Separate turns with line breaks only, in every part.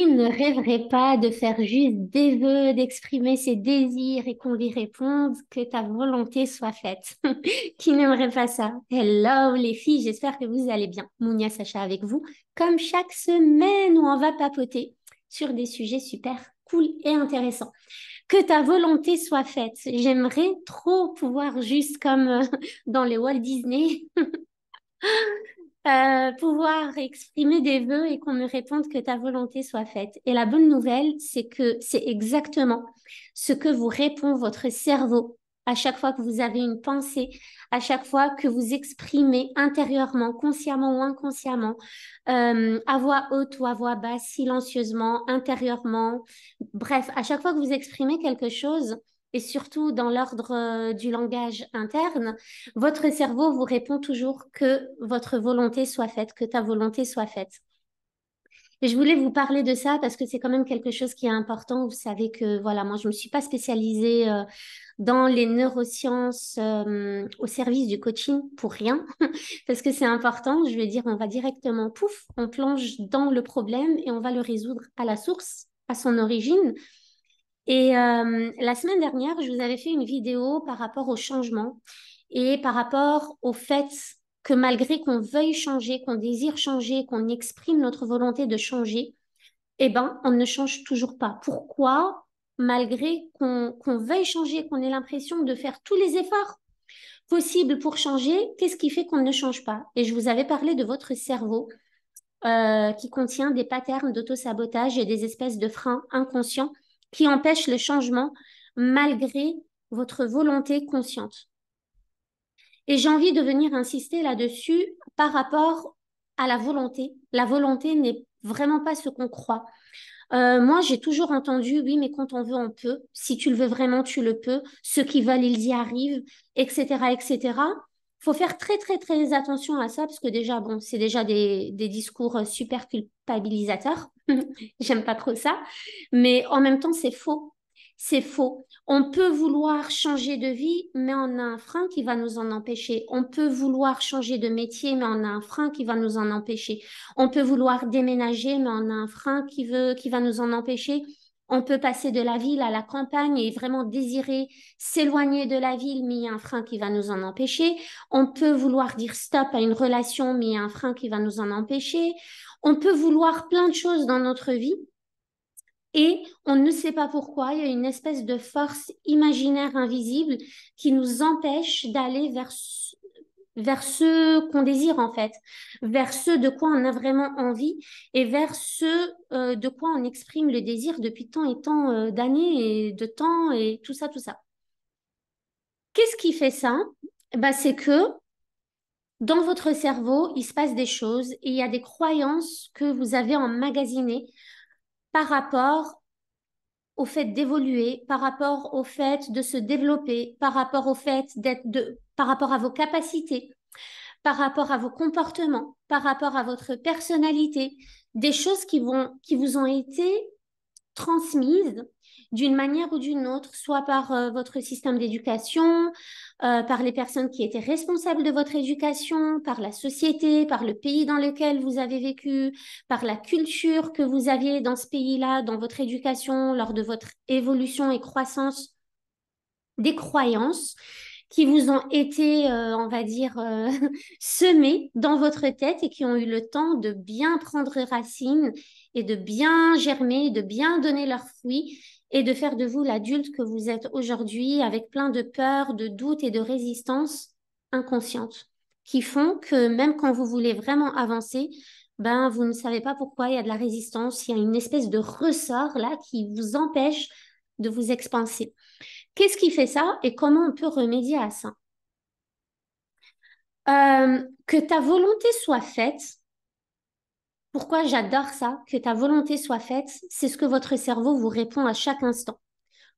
Qui ne rêverait pas de faire juste des vœux, d'exprimer ses désirs et qu'on lui réponde que ta volonté soit faite? Qui n'aimerait pas ça? Hello les filles, j'espère que vous allez bien. Mounia Sacha avec vous, comme chaque semaine où on va papoter sur des sujets super cool et intéressants. Que ta volonté soit faite. J'aimerais trop pouvoir juste comme dans les Walt Disney pouvoir exprimer des vœux et qu'on me réponde que ta volonté soit faite. Et la bonne nouvelle, c'est que c'est exactement ce que vous répond votre cerveau à chaque fois que vous avez une pensée, à chaque fois que vous exprimez intérieurement, consciemment ou inconsciemment, à voix haute ou à voix basse, silencieusement, intérieurement. Bref, à chaque fois que vous exprimez quelque chose, et surtout dans l'ordre du langage interne, votre cerveau vous répond toujours que votre volonté soit faite, que ta volonté soit faite. Et je voulais vous parler de ça parce que c'est quand même quelque chose qui est important. Vous savez que voilà, moi je me suis pas spécialisée dans les neurosciences au service du coaching pour rien, parce que c'est important. Je veux dire, on va directement, pouf, on plonge dans le problème et on va le résoudre à la source, à son origine. Et la semaine dernière, je vous avais fait une vidéo par rapport au changement et par rapport au fait que malgré qu'on veuille changer, qu'on désire changer, qu'on exprime notre volonté de changer, eh ben, on ne change toujours pas. Pourquoi, malgré qu'on veuille changer, qu'on ait l'impression de faire tous les efforts possibles pour changer, qu'est-ce qui fait qu'on ne change pas? Et je vous avais parlé de votre cerveau qui contient des patterns d'autosabotage et des espèces de freins inconscients qui empêchent le changement malgré votre volonté consciente. Et j'ai envie de venir insister là-dessus par rapport à la volonté. La volonté n'est vraiment pas ce qu'on croit. Moi, j'ai toujours entendu, oui, mais quand on veut, on peut. Si tu le veux vraiment, tu le peux. Ceux qui veulent, ils y arrivent, etc., etc. Faut faire très, très, très attention à ça parce que déjà, bon, c'est déjà des discours super culpabilisateurs. J'aime pas trop ça. Mais en même temps, c'est faux. C'est faux. On peut vouloir changer de vie, mais on a un frein qui va nous en empêcher. On peut vouloir changer de métier, mais on a un frein qui va nous en empêcher. On peut vouloir déménager, mais on a un frein qui va nous en empêcher. On peut passer de la ville à la campagne et vraiment désirer s'éloigner de la ville, mais il y a un frein qui va nous en empêcher. On peut vouloir dire stop à une relation, mais il y a un frein qui va nous en empêcher. On peut vouloir plein de choses dans notre vie et on ne sait pas pourquoi. Il y a une espèce de force imaginaire invisible qui nous empêche d'aller vers ce qu'on désire en fait, vers ce de quoi on a vraiment envie et vers ce de quoi on exprime le désir depuis tant et tant d'années et de temps et tout ça, tout ça. Qu'est-ce qui fait ça? Bah, c'est que dans votre cerveau, il se passe des choses et il y a des croyances que vous avez emmagasinées par rapport au fait d'évoluer, par rapport au fait de se développer, par rapport au fait par rapport à vos capacités, par rapport à vos comportements, par rapport à votre personnalité, des choses qui vous ont été transmises d'une manière ou d'une autre, soit par votre système d'éducation, par les personnes qui étaient responsables de votre éducation, par la société, par le pays dans lequel vous avez vécu, par la culture que vous aviez dans ce pays-là, dans votre éducation, lors de votre évolution et croissance, des croyances qui vous ont été, on va dire, semées dans votre tête et qui ont eu le temps de bien prendre racine et de bien germer, de bien donner leurs fruits et de faire de vous l'adulte que vous êtes aujourd'hui avec plein de peurs, de doutes et de résistances inconscientes qui font que même quand vous voulez vraiment avancer, ben, vous ne savez pas pourquoi il y a de la résistance, il y a une espèce de ressort là qui vous empêche de vous expanser. Qu'est-ce qui fait ça et comment on peut remédier à ça? Que ta volonté soit faite, pourquoi j'adore ça, que ta volonté soit faite, c'est ce que votre cerveau vous répond à chaque instant.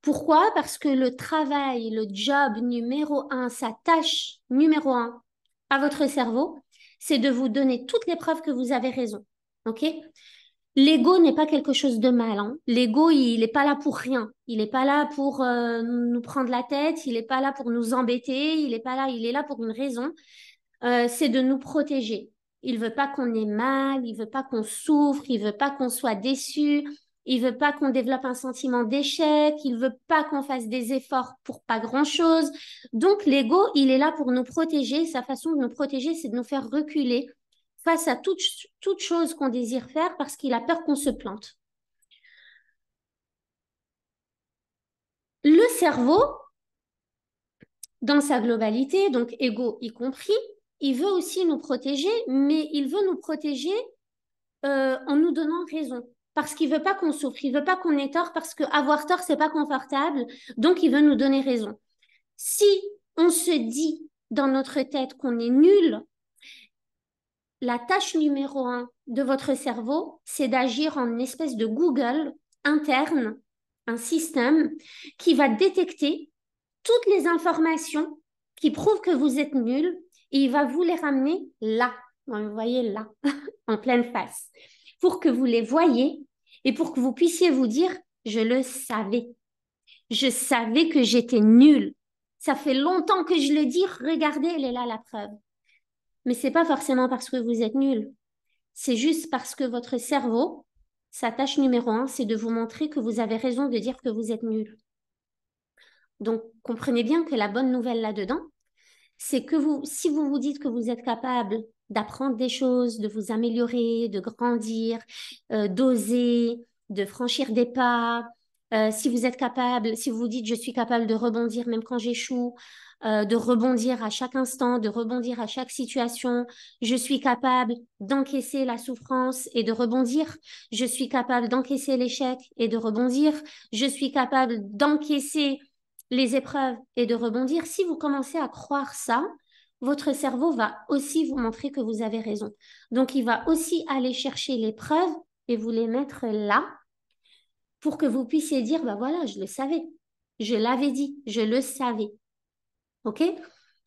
Pourquoi? Parce que le travail, le job numéro un, sa tâche numéro un à votre cerveau, c'est de vous donner toutes les preuves que vous avez raison. OK? L'ego n'est pas quelque chose de mal, hein. L'ego, il n'est pas là pour rien. Il n'est pas là pour nous prendre la tête. Il n'est pas là pour nous embêter. Il est pas là. Il est là pour une raison. C'est de nous protéger. Il veut pas qu'on ait mal, il veut pas qu'on souffre, il veut pas qu'on soit déçu, il veut pas qu'on développe un sentiment d'échec, il veut pas qu'on fasse des efforts pour pas grand-chose. Donc l'ego, il est là pour nous protéger. Sa façon de nous protéger, c'est de nous faire reculer face à toute chose qu'on désire faire parce qu'il a peur qu'on se plante. Le cerveau, dans sa globalité, donc ego y compris, il veut aussi nous protéger, mais il veut nous protéger en nous donnant raison. Parce qu'il veut pas qu'on souffre, il veut pas qu'on ait tort, parce que avoir tort, c'est pas confortable, donc il veut nous donner raison. Si on se dit dans notre tête qu'on est nul, la tâche numéro un de votre cerveau, c'est d'agir en une espèce de Google interne, un système qui va détecter toutes les informations qui prouvent que vous êtes nul et il va vous les ramener là. Vous voyez là, en pleine face, pour que vous les voyez et pour que vous puissiez vous dire, je le savais. Je savais que j'étais nulle. Ça fait longtemps que je le dis, regardez, elle est là la preuve. Mais c'est pas forcément parce que vous êtes nul. C'est juste parce que votre cerveau, sa tâche numéro un, c'est de vous montrer que vous avez raison de dire que vous êtes nul. Donc, comprenez bien que la bonne nouvelle là-dedans, c'est que vous, si vous vous dites que vous êtes capable d'apprendre des choses, de vous améliorer, de grandir, d'oser, de franchir des pas, si vous êtes capable, si vous vous dites je suis capable de rebondir même quand j'échoue, de rebondir à chaque instant, de rebondir à chaque situation, je suis capable d'encaisser la souffrance et de rebondir, je suis capable d'encaisser l'échec et de rebondir, je suis capable d'encaisser les épreuves et de rebondir, si vous commencez à croire ça, votre cerveau va aussi vous montrer que vous avez raison. Donc, il va aussi aller chercher les preuves et vous les mettre là pour que vous puissiez dire, bah voilà, je le savais, je l'avais dit, je le savais. OK?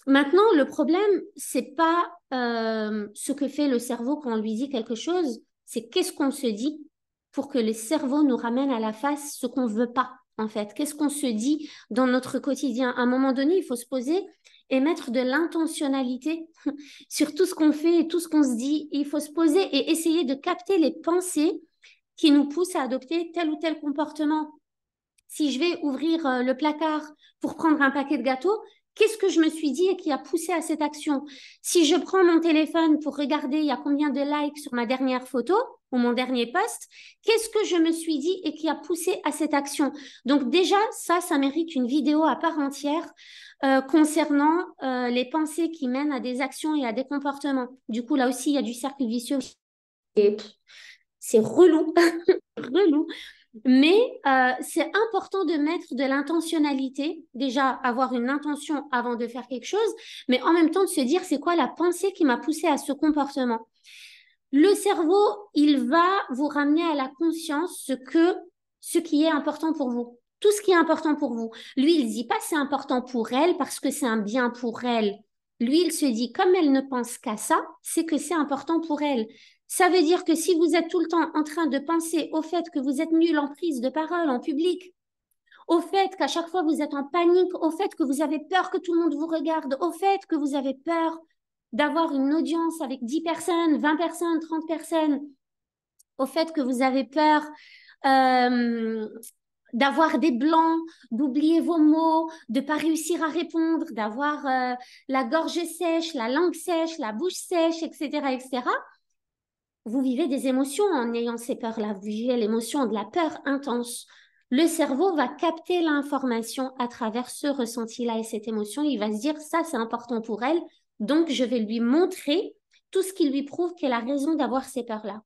Maintenant, le problème, c'est pas ce que fait le cerveau quand on lui dit quelque chose, c'est qu'est-ce qu'on se dit pour que le cerveau nous ramène à la face ce qu'on veut pas, en fait. Qu'est-ce qu'on se dit dans notre quotidien? À un moment donné, il faut se poser et mettre de l'intentionnalité sur tout ce qu'on fait et tout ce qu'on se dit. Il faut se poser et essayer de capter les pensées qui nous poussent à adopter tel ou tel comportement. Si je vais ouvrir le placard pour prendre un paquet de gâteaux, qu'est-ce que je me suis dit et qui a poussé à cette action? Si je prends mon téléphone pour regarder il y a combien de likes sur ma dernière photo ou mon dernier post, qu'est-ce que je me suis dit et qui a poussé à cette action? Donc déjà, ça mérite une vidéo à part entière concernant les pensées qui mènent à des actions et à des comportements. Du coup, là aussi, il y a du cercle vicieux. Et c'est relou, relou. Mais c'est important de mettre de l'intentionnalité, déjà avoir une intention avant de faire quelque chose, mais en même temps de se dire c'est quoi la pensée qui m'a poussé à ce comportement. Le cerveau, il va vous ramener à la conscience ce qui est important pour vous. Tout ce qui est important pour vous. Lui, il ne dit pas c'est important pour elle parce que c'est un bien pour elle. Lui, il se dit comme elle ne pense qu'à ça, c'est que c'est important pour elle. Ça veut dire que si vous êtes tout le temps en train de penser au fait que vous êtes nul en prise de parole en public, au fait qu'à chaque fois vous êtes en panique, au fait que vous avez peur que tout le monde vous regarde, au fait que vous avez peur d'avoir une audience avec 10 personnes, 20 personnes, 30 personnes, au fait que vous avez peur euh, d'avoir des blancs, d'oublier vos mots, de ne pas réussir à répondre, d'avoir la gorge sèche, la langue sèche, la bouche sèche, etc., etc., vous vivez des émotions en ayant ces peurs-là. Vous vivez l'émotion de la peur intense. Le cerveau va capter l'information à travers ce ressenti-là et cette émotion. Il va se dire, ça, c'est important pour elle. Donc, je vais lui montrer tout ce qui lui prouve qu'elle a raison d'avoir ces peurs-là.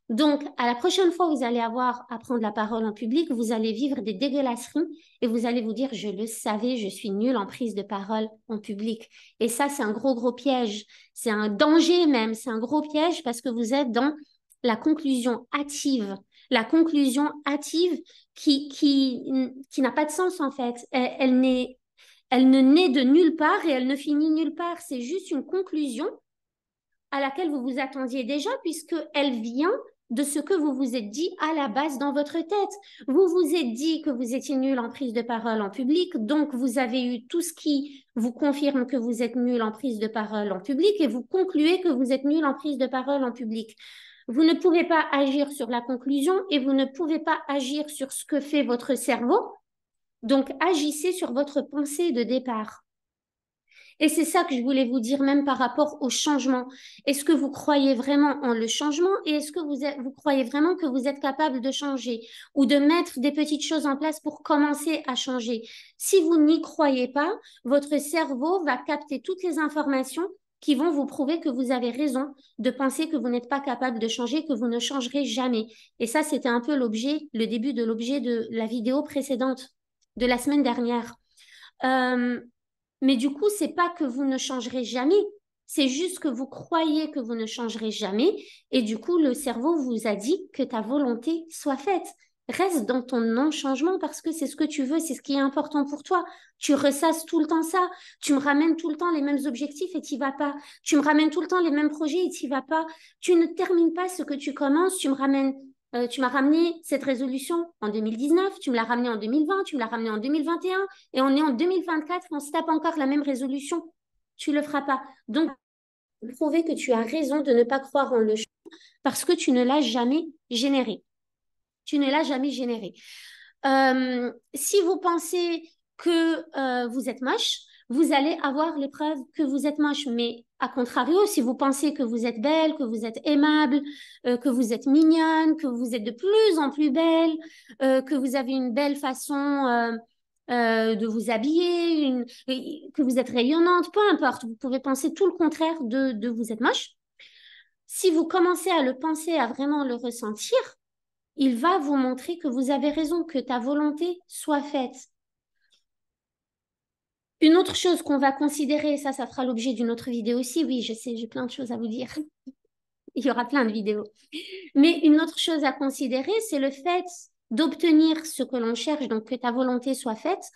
Donc, à la prochaine fois où vous allez avoir à prendre la parole en public, vous allez vivre des dégueulasseries et vous allez vous dire, je le savais, je suis nulle en prise de parole en public. Et ça, c'est un gros, gros piège. C'est un danger même. C'est un gros piège parce que vous êtes dans la conclusion hâtive. La conclusion hâtive qui n'a pas de sens en fait. Elle ne naît de nulle part et elle ne finit nulle part. C'est juste une conclusion à laquelle vous vous attendiez déjà puisqu'elle vient de ce que vous vous êtes dit à la base dans votre tête. Vous vous êtes dit que vous étiez nul en prise de parole en public, donc vous avez eu tout ce qui vous confirme que vous êtes nul en prise de parole en public et vous concluez que vous êtes nul en prise de parole en public. Vous ne pouvez pas agir sur la conclusion et vous ne pouvez pas agir sur ce que fait votre cerveau. Donc, agissez sur votre pensée de départ. Et c'est ça que je voulais vous dire même par rapport au changement. Est-ce que vous croyez vraiment en le changement et est-ce que vous croyez vraiment que vous êtes capable de changer ou de mettre des petites choses en place pour commencer à changer? Si vous n'y croyez pas, votre cerveau va capter toutes les informations qui vont vous prouver que vous avez raison de penser que vous n'êtes pas capable de changer, que vous ne changerez jamais. Et ça, c'était un peu l'objet, le début de l'objet de la vidéo précédente de la semaine dernière. Euh, mais du coup, c'est pas que vous ne changerez jamais, c'est juste que vous croyez que vous ne changerez jamais et du coup, le cerveau vous a dit que ta volonté soit faite. Reste dans ton non-changement parce que c'est ce que tu veux, c'est ce qui est important pour toi. Tu ressasses tout le temps ça. Tu me ramènes tout le temps les mêmes objectifs et tu vas pas. Tu me ramènes tout le temps les mêmes projets et tu vas pas. Tu ne termines pas ce que tu commences. Tu m'as ramené cette résolution en 2019, tu me l'as ramenée en 2020, tu me l'as ramenée en 2021 et on est en 2024 et on se tape encore la même résolution. Tu le feras pas. Donc, prouver que tu as raison de ne pas croire en le changement parce que tu ne l'as jamais généré. Tu ne l'as jamais généré. Si vous pensez que vous êtes moche, vous allez avoir l'épreuve que vous êtes moche. Mais à contrario, si vous pensez que vous êtes belle, que vous êtes aimable, que vous êtes mignonne, que vous êtes de plus en plus belle, que vous avez une belle façon de vous habiller, que vous êtes rayonnante, peu importe, vous pouvez penser tout le contraire de vous êtes moche. Si vous commencez à le penser, à vraiment le ressentir, il va vous montrer que vous avez raison, que ta volonté soit faite. Une autre chose qu'on va considérer, ça fera l'objet d'une autre vidéo aussi. Oui, je sais, j'ai plein de choses à vous dire. Il y aura plein de vidéos. Mais une autre chose à considérer, c'est le fait d'obtenir ce que l'on cherche, donc que ta volonté soit faite,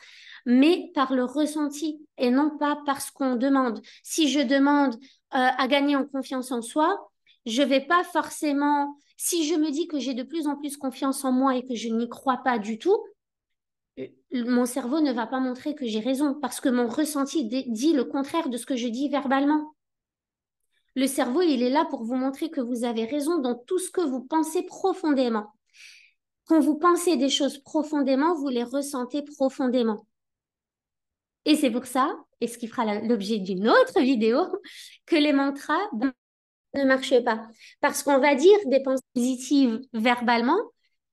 mais par le ressenti et non pas parce qu'on demande. Si je demande à gagner en confiance en soi, je vais pas forcément, si je me dis que j'ai de plus en plus confiance en moi et que je n'y crois pas du tout, mon cerveau ne va pas montrer que j'ai raison parce que mon ressenti dit le contraire de ce que je dis verbalement. Le cerveau, il est là pour vous montrer que vous avez raison dans tout ce que vous pensez profondément. Quand vous pensez des choses profondément, vous les ressentez profondément. Et c'est pour ça, et ce qui fera l'objet d'une autre vidéo, que les mantras ne marchent pas. Parce qu'on va dire des pensées positives verbalement,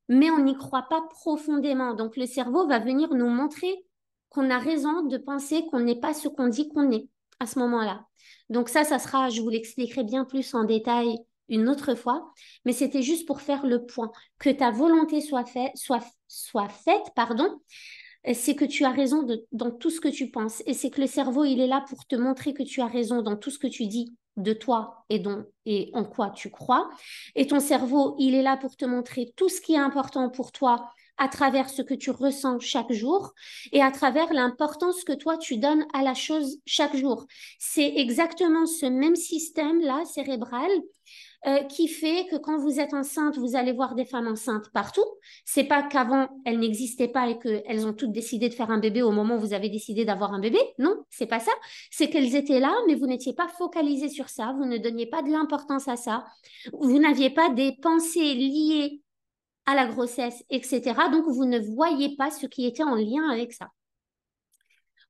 mais on n'y croit pas profondément. Donc le cerveau va venir nous montrer qu'on a raison de penser qu'on n'est pas ce qu'on dit qu'on est à ce moment-là. Donc ça sera, je vous l'expliquerai bien plus en détail une autre fois, mais c'était juste pour faire le point. Que ta volonté soit faite, pardon, c'est que tu as raison dans tout ce que tu penses. Et c'est que le cerveau, il est là pour te montrer que tu as raison dans tout ce que tu dis de toi et en quoi tu crois. Et ton cerveau, il est là pour te montrer tout ce qui est important pour toi à travers ce que tu ressens chaque jour et à travers l'importance que toi, tu donnes à la chose chaque jour. C'est exactement ce même système-là cérébral qui fait que quand vous êtes enceinte, vous allez voir des femmes enceintes partout. C'est pas qu'avant elles n'existaient pas et qu'elles ont toutes décidé de faire un bébé au moment où vous avez décidé d'avoir un bébé. Non, c'est pas ça. C'est qu'elles étaient là, mais vous n'étiez pas focalisé sur ça. Vous ne donniez pas de l'importance à ça. Vous n'aviez pas des pensées liées à la grossesse, etc. Donc vous ne voyez pas ce qui était en lien avec ça.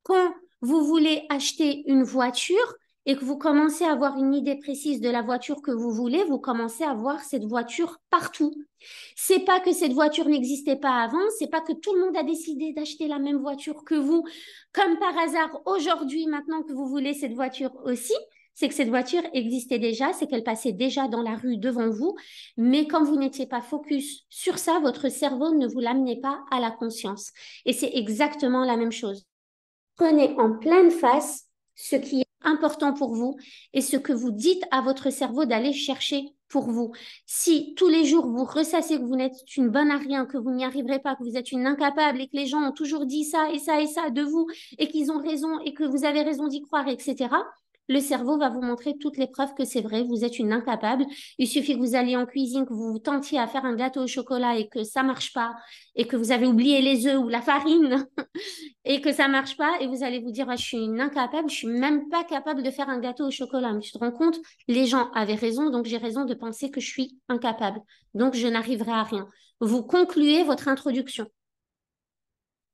Quand vous voulez acheter une voiture, et que vous commencez à avoir une idée précise de la voiture que vous voulez, vous commencez à voir cette voiture partout. C'est pas que cette voiture n'existait pas avant, c'est pas que tout le monde a décidé d'acheter la même voiture que vous, comme par hasard aujourd'hui, maintenant que vous voulez cette voiture aussi. C'est que cette voiture existait déjà, c'est qu'elle passait déjà dans la rue devant vous, mais quand vous n'étiez pas focus sur ça, votre cerveau ne vous l'amenait pas à la conscience. Et c'est exactement la même chose. Prenez en pleine face ce qui est important pour vous et ce que vous dites à votre cerveau d'aller chercher pour vous. Si tous les jours vous ressassez que vous n'êtes une bonne à rien, que vous n'y arriverez pas, que vous êtes une incapable et que les gens ont toujours dit ça et ça et ça de vous et qu'ils ont raison et que vous avez raison d'y croire, etc., le cerveau va vous montrer toutes les preuves que c'est vrai, vous êtes une incapable. Il suffit que vous alliez en cuisine, que vous tentiez à faire un gâteau au chocolat et que ça marche pas, et que vous avez oublié les œufs ou la farine, et que ça marche pas, et vous allez vous dire, ah, je suis une incapable, je suis même pas capable de faire un gâteau au chocolat. Mais tu te rends compte, les gens avaient raison, donc j'ai raison de penser que je suis incapable. Donc je n'arriverai à rien. Vous concluez votre introduction.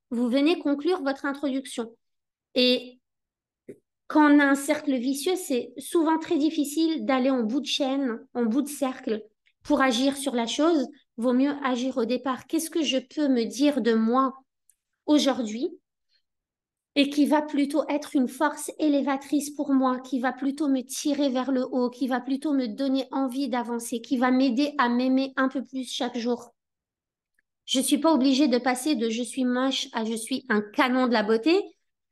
Vous venez conclure votre introduction. Et quand on a un cercle vicieux, c'est souvent très difficile d'aller en bout de chaîne, en bout de cercle pour agir sur la chose. Vaut mieux agir au départ. Qu'est-ce que je peux me dire de moi aujourd'hui et qui va plutôt être une force élévatrice pour moi, qui va plutôt me tirer vers le haut, qui va plutôt me donner envie d'avancer, qui va m'aider à m'aimer un peu plus chaque jour. Je suis pas obligée de passer de je suis moche à je suis un canon de la beauté,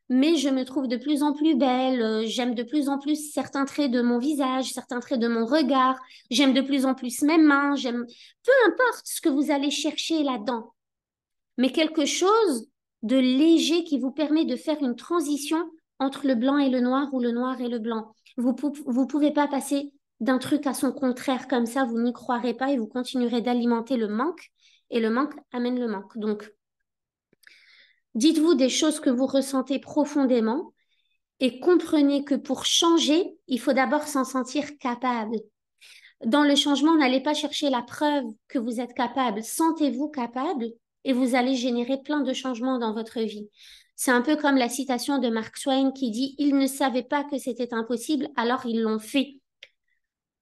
mais je me trouve de plus en plus belle. J'aime de plus en plus certains traits de mon visage, certains traits de mon regard. J'aime de plus en plus mes mains. J'aime, peu importe ce que vous allez chercher là-dedans, mais quelque chose de léger qui vous permet de faire une transition entre le blanc et le noir ou le noir et le blanc. Vous pouvez pas passer d'un truc à son contraire comme ça, vous n'y croirez pas et vous continuerez d'alimenter le manque et le manque amène le manque. Donc, dites-vous des choses que vous ressentez profondément et comprenez que pour changer, il faut d'abord s'en sentir capable. Dans le changement, n'allez pas chercher la preuve que vous êtes capable. Sentez-vous capable et vous allez générer plein de changements dans votre vie. C'est un peu comme la citation de Mark Twain qui dit: ils ne savaient pas que c'était impossible, alors ils l'ont fait.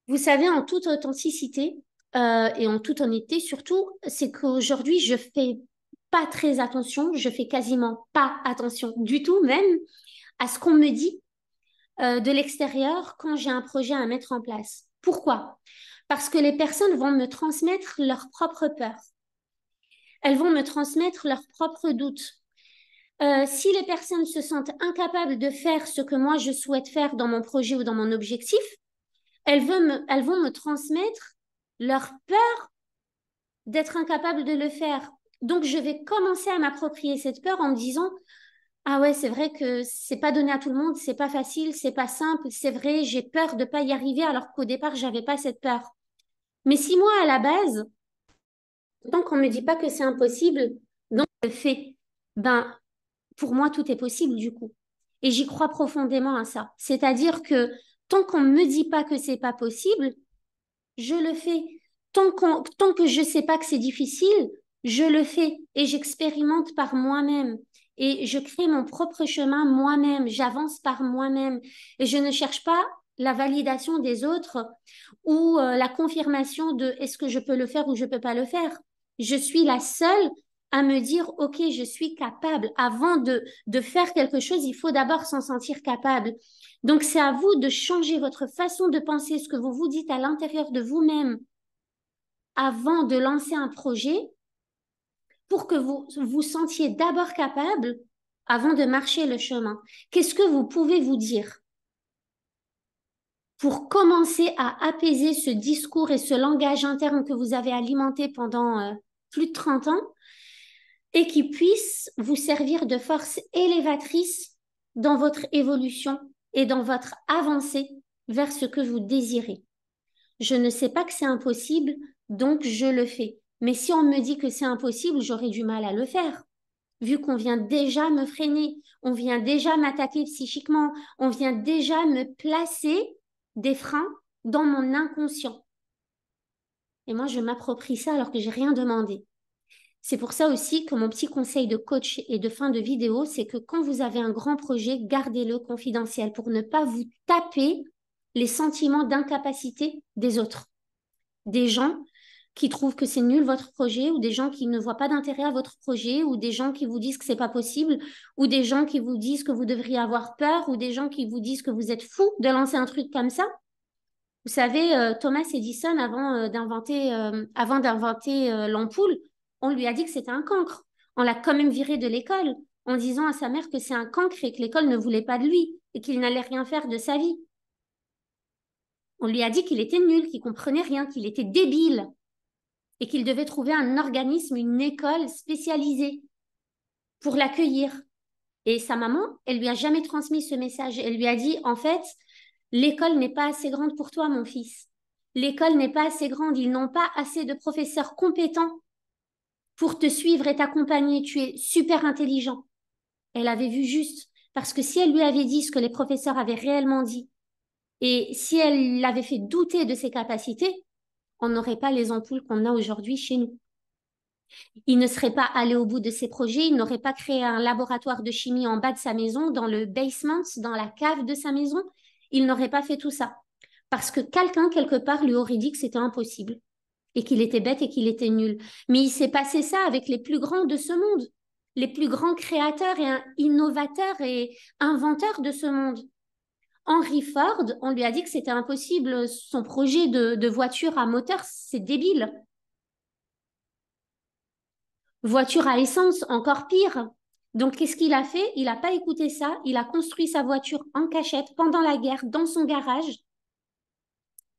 Vous savez, en toute authenticité et en toute honnêteté surtout, c'est qu'aujourd'hui, je fais pas très attention, je fais quasiment pas attention du tout même à ce qu'on me dit de l'extérieur quand j'ai un projet à mettre en place. Pourquoi? Parce que les personnes vont me transmettre leurs propres peurs. Elles vont me transmettre leurs propres doutes. Si les personnes se sentent incapables de faire ce que moi je souhaite faire dans mon projet ou dans mon objectif, elles vont me transmettre leur peur d'être incapable de le faire. Donc, je vais commencer à m'approprier cette peur en me disant: ah ouais, c'est vrai que c'est pas donné à tout le monde, c'est pas facile, c'est pas simple, c'est vrai, j'ai peur de pas y arriver alors qu'au départ, j'avais pas cette peur. Mais si moi, à la base, tant qu'on me dit pas que c'est impossible, donc je le fais, ben, pour moi, tout est possible du coup. Et j'y crois profondément à ça. C'est-à-dire que tant qu'on me dit pas que c'est pas possible, je le fais. Tant que je sais pas que c'est difficile, je le fais et j'expérimente par moi-même. Et je crée mon propre chemin moi-même, j'avance par moi-même et je ne cherche pas la validation des autres ou la confirmation de est-ce que je peux le faire ou je peux pas le faire. Je suis la seule à me dire, OK, je suis capable. Avant de faire quelque chose, il faut d'abord s'en sentir capable. Donc, c'est à vous de changer votre façon de penser, ce que vous vous dites à l'intérieur de vous-même avant de lancer un projet pour que vous vous sentiez d'abord capable avant de marcher le chemin. Qu'est-ce que vous pouvez vous dire pour commencer à apaiser ce discours et ce langage interne que vous avez alimenté pendant plus de 30 ans et qui puisse vous servir de force élévatrice dans votre évolution et dans votre avancée vers ce que vous désirez. Je ne sais pas que c'est impossible, donc je le fais. Mais si on me dit que c'est impossible, j'aurai du mal à le faire. Vu qu'on vient déjà me freiner, on vient déjà m'attaquer psychiquement, on vient déjà me placer des freins dans mon inconscient. Et moi, je m'approprie ça alors que j'ai rien demandé. C'est pour ça aussi que mon petit conseil de coach et de fin de vidéo, c'est que quand vous avez un grand projet, gardez-le confidentiel pour ne pas vous taper les sentiments d'incapacité des autres. Des gens qui trouvent que c'est nul votre projet ou des gens qui ne voient pas d'intérêt à votre projet ou des gens qui vous disent que c'est pas possible ou des gens qui vous disent que vous devriez avoir peur ou des gens qui vous disent que vous êtes fou de lancer un truc comme ça. Vous savez, Thomas Edison, avant d'inventer l'ampoule, on lui a dit que c'était un cancre. On l'a quand même viré de l'école en disant à sa mère que c'est un cancre et que l'école ne voulait pas de lui et qu'il n'allait rien faire de sa vie. On lui a dit qu'il était nul, qu'il comprenait rien, qu'il était débile et qu'il devait trouver un organisme, une école spécialisée pour l'accueillir. Et sa maman, elle lui a jamais transmis ce message. Elle lui a dit, en fait, L'école n'est pas assez grande pour toi, mon fils. L'école n'est pas assez grande. Ils n'ont pas assez de professeurs compétents pour te suivre et t'accompagner. Tu es super intelligent. Elle avait vu juste. Parce que si elle lui avait dit ce que les professeurs avaient réellement dit, et si elle l'avait fait douter de ses capacités, on n'aurait pas les ampoules qu'on a aujourd'hui chez nous. Il ne serait pas allé au bout de ses projets, il n'aurait pas créé un laboratoire de chimie en bas de sa maison, dans le basement, dans la cave de sa maison. Il n'aurait pas fait tout ça. Parce que quelqu'un, quelque part, lui aurait dit que c'était impossible et qu'il était bête et qu'il était nul. Mais il s'est passé ça avec les plus grands de ce monde, les plus grands créateurs et innovateurs et inventeurs de ce monde. Henry Ford, on lui a dit que c'était impossible, son projet de voiture à moteur, c'est débile. Voiture à essence, encore pire. Donc, qu'est-ce qu'il a fait? Il n'a pas écouté ça. Il a construit sa voiture en cachette pendant la guerre, dans son garage,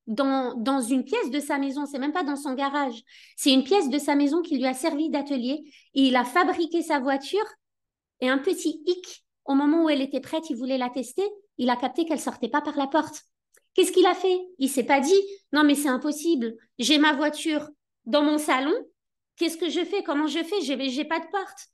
dans une pièce de sa maison. C'est même pas dans son garage. C'est une pièce de sa maison qui lui a servi d'atelier. Et il a fabriqué sa voiture. Et un petit hic, au moment où elle était prête, il voulait la tester. Il a capté qu'elle sortait pas par la porte. Qu'est-ce qu'il a fait? Il s'est pas dit, non, mais c'est impossible. J'ai ma voiture dans mon salon. Qu'est-ce que je fais? Comment je fais? J'ai pas de porte.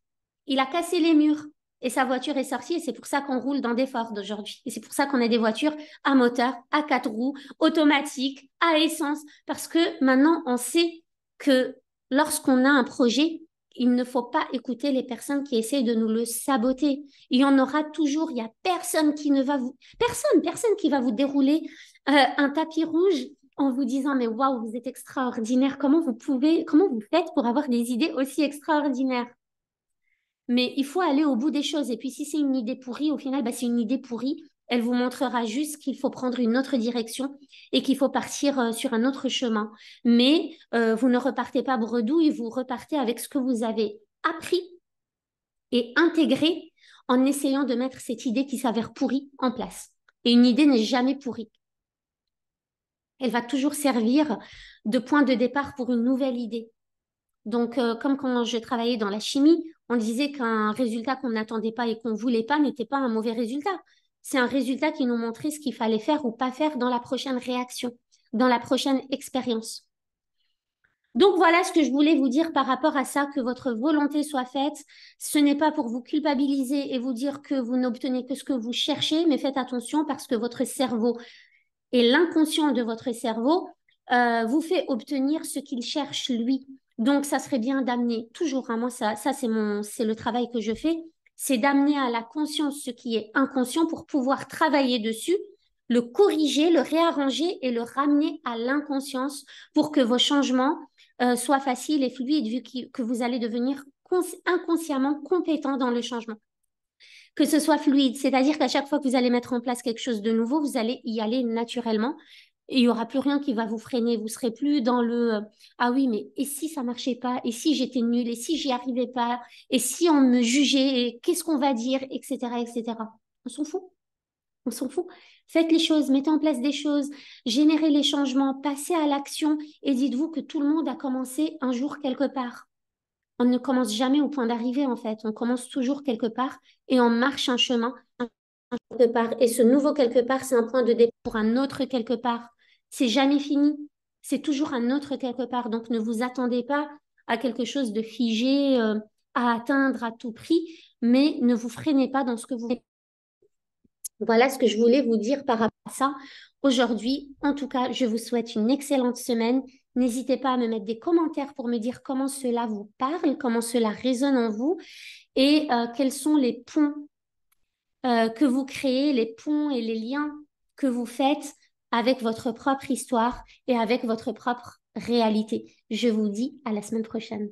Il a cassé les murs et sa voiture est sortie et c'est pour ça qu'on roule dans des Ford aujourd'hui. Et c'est pour ça qu'on a des voitures à moteur, à quatre roues, automatiques, à essence, parce que maintenant on sait que lorsqu'on a un projet, il ne faut pas écouter les personnes qui essayent de nous le saboter. Il y en aura toujours. Il y a personne qui ne va vous, personne qui va vous dérouler un tapis rouge en vous disant mais waouh, vous êtes extraordinaire. Comment vous faites pour avoir des idées aussi extraordinaires? Mais il faut aller au bout des choses. Et puis, si c'est une idée pourrie, au final, bah, c'est une idée pourrie. Elle vous montrera juste qu'il faut prendre une autre direction et qu'il faut partir sur un autre chemin. Mais vous ne repartez pas bredouille, vous repartez avec ce que vous avez appris et intégré en essayant de mettre cette idée qui s'avère pourrie en place. Et une idée n'est jamais pourrie. Elle va toujours servir de point de départ pour une nouvelle idée. Donc, comme quand je travaillais dans la chimie, on disait qu'un résultat qu'on n'attendait pas et qu'on ne voulait pas n'était pas un mauvais résultat. C'est un résultat qui nous montrait ce qu'il fallait faire ou pas faire dans la prochaine réaction, dans la prochaine expérience. Donc voilà ce que je voulais vous dire par rapport à ça, que votre volonté soit faite. Ce n'est pas pour vous culpabiliser et vous dire que vous n'obtenez que ce que vous cherchez, mais faites attention parce que votre cerveau et l'inconscient de votre cerveau vous fait obtenir ce qu'il cherche lui. Donc, ça serait bien d'amener toujours, hein, moi, ça c'est le travail que je fais, c'est d'amener à la conscience ce qui est inconscient pour pouvoir travailler dessus, le corriger, le réarranger et le ramener à l'inconscience pour que vos changements soient faciles et fluides vu que vous allez devenir inconsciemment compétent dans le changement. Que ce soit fluide, c'est-à-dire qu'à chaque fois que vous allez mettre en place quelque chose de nouveau, vous allez y aller naturellement. Et il n'y aura plus rien qui va vous freiner. Vous serez plus dans le ah oui, mais et si ça marchait pas? Et si j'étais nulle? Et si j'y arrivais pas? Et si on me jugeait? Et qu'est-ce qu'on va dire? Etc., etc. On s'en fout. On s'en fout. Faites les choses, mettez en place des choses, générez les changements, passez à l'action et dites-vous que tout le monde a commencé un jour quelque part. On ne commence jamais au point d'arrivée, en fait. On commence toujours quelque part et on marche un chemin quelque part. Et ce nouveau quelque part, c'est un point de départ pour un autre quelque part. C'est jamais fini. C'est toujours un autre quelque part. Donc, ne vous attendez pas à quelque chose de figé, à atteindre à tout prix, mais ne vous freinez pas dans ce que vous faites. Voilà ce que je voulais vous dire par rapport à ça. Aujourd'hui, en tout cas, je vous souhaite une excellente semaine. N'hésitez pas à me mettre des commentaires pour me dire comment cela vous parle, comment cela résonne en vous et quels sont les ponts que vous créez, les ponts et les liens que vous faites avec votre propre histoire et avec votre propre réalité. Je vous dis à la semaine prochaine.